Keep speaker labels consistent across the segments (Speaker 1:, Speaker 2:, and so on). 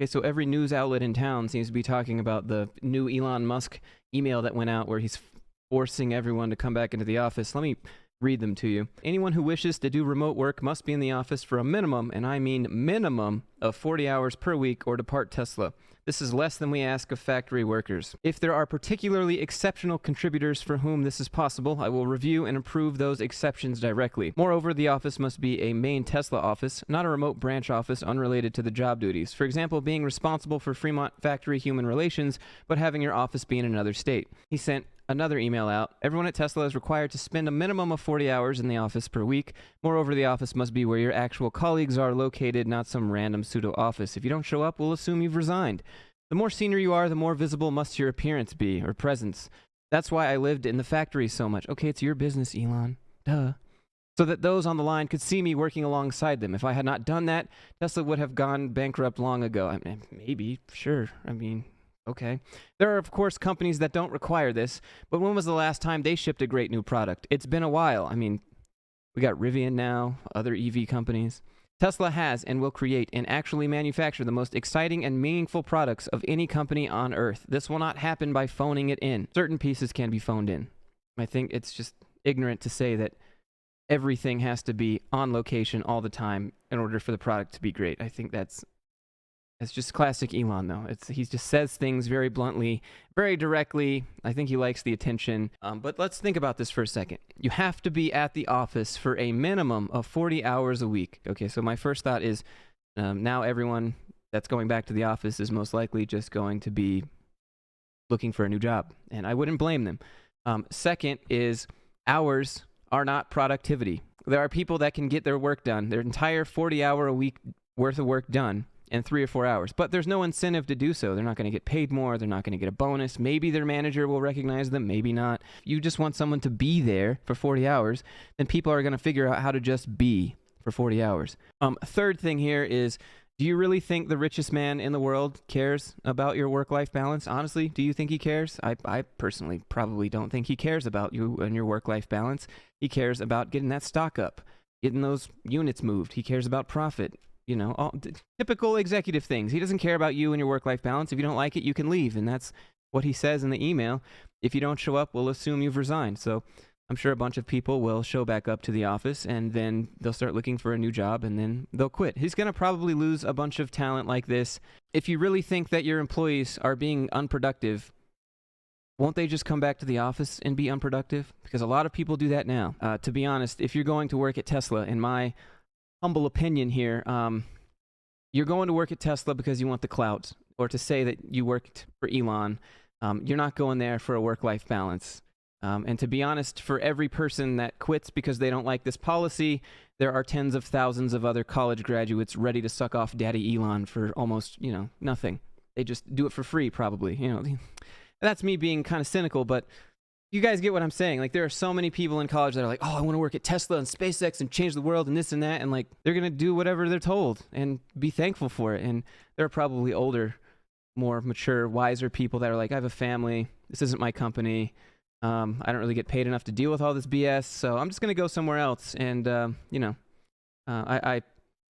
Speaker 1: Okay, so every news outlet in town seems to be talking about the new Elon Musk email that went out where he's forcing everyone to come back into the office. Let me read them to you. Anyone who wishes to do remote work must be in the office for a minimum, and I mean minimum, of 40 hours per week or depart Tesla. This is less than we ask of factory workers. If there are particularly exceptional contributors for whom this is possible, I will review and approve those exceptions directly. Moreover, the office must be a main Tesla office, not a remote branch office unrelated to the job duties. For example, being responsible for Fremont factory human relations, but having your office be in another state. He sent another email out. Everyone at Tesla is required to spend a minimum of 40 hours in the office per week. Moreover, the office must be where your actual colleagues are located, not some random pseudo office. If you don't show up, we'll assume you've resigned. The more senior you are, the more visible must your appearance be, or presence. That's why I lived in the factory so much. Okay, it's your business, Elon. Duh. So that those on the line could see me working alongside them. If I had not done that, Tesla would have gone bankrupt long ago. I mean, maybe, sure. I mean, okay. There are, of course, companies that don't require this, but when was the last time they shipped a great new product? It's been a while. I mean, we got Rivian now, other EV companies. Tesla has and will create and actually manufacture the most exciting and meaningful products of any company on Earth. This will not happen by phoning it in. Certain pieces can be phoned in. I think it's just ignorant to say that everything has to be on location all the time in order for the product to be great. I think that's just classic Elon, though. He just says things very bluntly, very directly. I think he likes the attention. But let's think about this for a second. You have to be at the office for a minimum of 40 hours a week. Okay, so my first thought is now everyone that's going back to the office is most likely just going to be looking for a new job, and I wouldn't blame them. Second is hours are not productivity. There are people that can get their work done, their entire 40-hour-a-week worth of work done, in 3 or 4 hours. But there's no incentive to do so. They're not going to get paid more. They're not going to get a bonus. Maybe their manager will recognize them, maybe not. If you just want someone to be there for 40 hours, then people are going to figure out how to just be for 40 hours. Third thing here is, do you really think the richest man in the world cares about your work-life balance? Honestly, do you think he cares? I personally probably don't think he cares about you and your work-life balance. He cares about getting that stock up, getting those units moved. He cares about profit. You know, all typical executive things. He doesn't care about you and your work-life balance. If you don't like it, you can leave. And that's what he says in the email. If you don't show up, we'll assume you've resigned. So I'm sure a bunch of people will show back up to the office, and then they'll start looking for a new job, and then they'll quit. He's going to probably lose a bunch of talent like this. If you really think that your employees are being unproductive, won't they just come back to the office and be unproductive? Because a lot of people do that now. To be honest, if you're going to work at Tesla, in my humble opinion here, you're going to work at Tesla because you want the clout, or to say that you worked for Elon. You're not going there for a work-life balance. And to be honest, for every person that quits because they don't like this policy, there are tens of thousands of other college graduates ready to suck off Daddy Elon for almost, nothing. They just do it for free, probably. That's me being kind of cynical, but you guys get what I'm saying. Like, there are so many people in college that are like, oh, I want to work at Tesla and SpaceX and change the world and this and that. And, like, they're going to do whatever they're told and be thankful for it. And there are probably older, more mature, wiser people that are like, I have a family. This isn't my company. I don't really get paid enough to deal with all this BS. So I'm just going to go somewhere else. And, I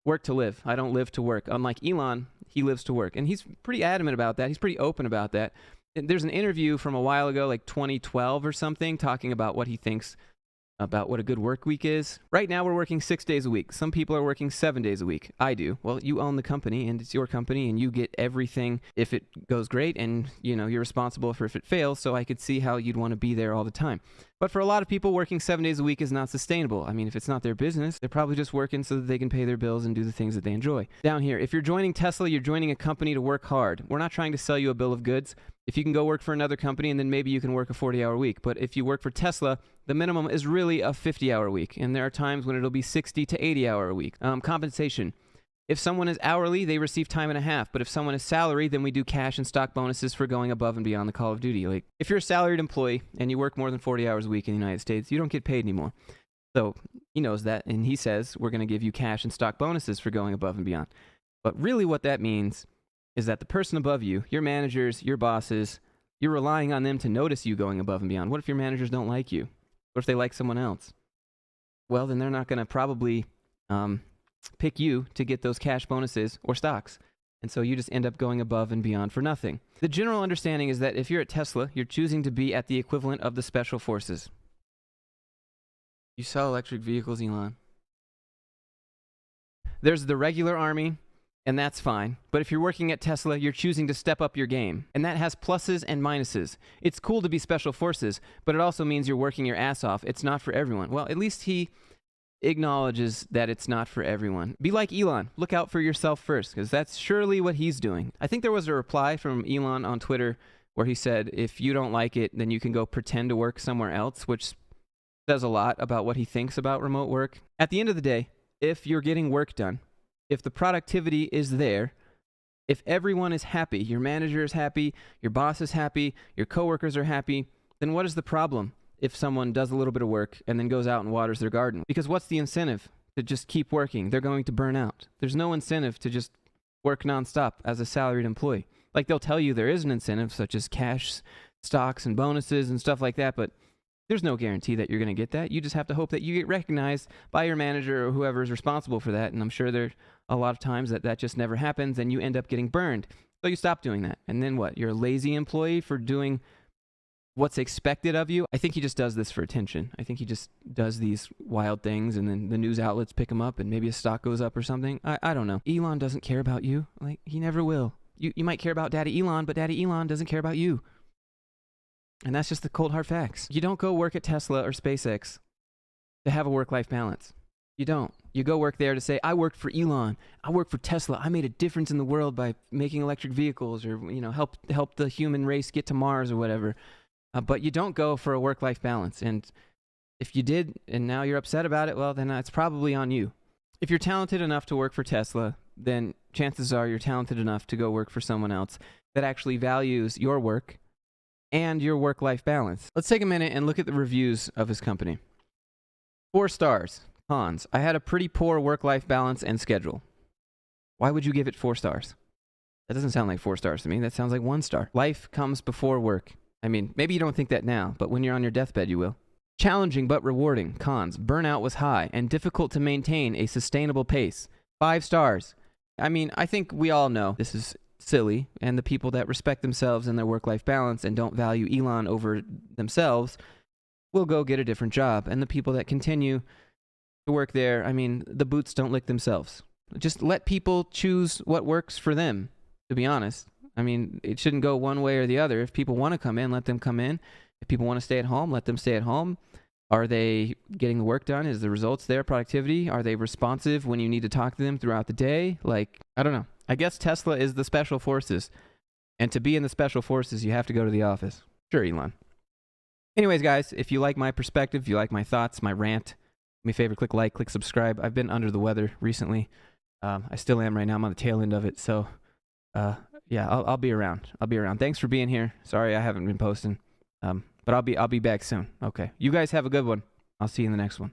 Speaker 1: work to live. I don't live to work. Unlike Elon, he lives to work. And he's pretty adamant about that. He's pretty open about that. There's an interview from a while ago, like 2012 or something, talking about what he thinks about what a good work week is. Right now, we're working 6 days a week. Some people are working 7 days a week. I do. Well, you own the company, and it's your company, and you get everything if it goes great, and, you're responsible for if it fails, so I could see how you'd want to be there all the time. But for a lot of people, working 7 days a week is not sustainable. I mean, if it's not their business, they're probably just working so that they can pay their bills and do the things that they enjoy. Down here, if you're joining Tesla, you're joining a company to work hard. We're not trying to sell you a bill of goods. If you can go work for another company, and then maybe you can work a 40-hour week. But if you work for Tesla, the minimum is really a 50-hour week. And there are times when it'll be 60 to 80-hour a week. Compensation. If someone is hourly, they receive time and a half. But if someone is salary, then we do cash and stock bonuses for going above and beyond the Call of Duty. Like, if you're a salaried employee and you work more than 40 hours a week in the United States, you don't get paid anymore. So he knows that, and he says, we're going to give you cash and stock bonuses for going above and beyond. But really what that means is that the person above you, your managers, your bosses, you're relying on them to notice you going above and beyond. What if your managers don't like you? What if they like someone else? Well, then they're not going to probably pick you to get those cash bonuses or stocks. And so you just end up going above and beyond for nothing. The general understanding is that if you're at Tesla, you're choosing to be at the equivalent of the special forces. You sell electric vehicles, Elon. There's the regular army, and that's fine. But if you're working at Tesla, you're choosing to step up your game. And that has pluses and minuses. It's cool to be special forces, but it also means you're working your ass off. It's not for everyone. Well, at least he acknowledges that it's not for everyone. Be like Elon. Look out for yourself first, because that's surely what he's doing. I think there was a reply from Elon on Twitter where he said, if you don't like it, then you can go pretend to work somewhere else, which says a lot about what he thinks about remote work. At the end of the day, if you're getting work done, if the productivity is there, if everyone is happy, your manager is happy, your boss is happy, your coworkers are happy, then what is the problem if someone does a little bit of work and then goes out and waters their garden? Because what's the incentive to just keep working? They're going to burn out. There's no incentive to just work nonstop as a salaried employee. Like, they'll tell you there is an incentive, such as cash, stocks, and bonuses and stuff like that, but there's no guarantee that you're going to get that. You just have to hope that you get recognized by your manager or whoever is responsible for that. And I'm sure there's a lot of times that just never happens and you end up getting burned. So you stop doing that. And then what? You're a lazy employee for doing what's expected of you? I think he just does this for attention. I think he just does these wild things and then the news outlets pick him up and maybe his stock goes up or something. I don't know. Elon doesn't care about you. Like, he never will. You might care about Daddy Elon, but Daddy Elon doesn't care about you. And that's just the cold hard facts. You don't go work at Tesla or SpaceX to have a work-life balance. You don't. You go work there to say, I worked for Elon. I worked for Tesla. I made a difference in the world by making electric vehicles, or help the human race get to Mars or whatever. But you don't go for a work-life balance. And if you did, and now you're upset about it, well, then it's probably on you. If you're talented enough to work for Tesla, then chances are you're talented enough to go work for someone else that actually values your work and your work-life balance. Let's take a minute and look at the reviews of his company. 4 stars. Cons. I had a pretty poor work-life balance and schedule. Why would you give it 4 stars? That doesn't sound like 4 stars to me. That sounds like 1 star. Life comes before work. I mean, maybe you don't think that now, but when you're on your deathbed, you will. Challenging but rewarding. Cons. Burnout was high and difficult to maintain a sustainable pace. 5 stars. I mean, I think we all know this is silly, and the people that respect themselves and their work-life balance and don't value Elon over themselves will go get a different job. And the people that continue to work there, I mean, the boots don't lick themselves. Just let people choose what works for them, to be honest. I mean, it shouldn't go one way or the other. If people want to come in, let them come in. If people want to stay at home, let them stay at home. Are they getting the work done? Is the results there? Productivity? Are they responsive when you need to talk to them throughout the day? Like, I don't know. I guess Tesla is the special forces. And to be in the special forces, you have to go to the office. Sure, Elon. Anyways, guys, if you like my perspective, if you like my thoughts, my rant, do me a favor, click like, click subscribe. I've been under the weather recently. I still am right now. I'm on the tail end of it. So, yeah, I'll be around. I'll be around. Thanks for being here. Sorry I haven't been posting. But I'll be back soon. Okay. You guys have a good one. I'll see you in the next one.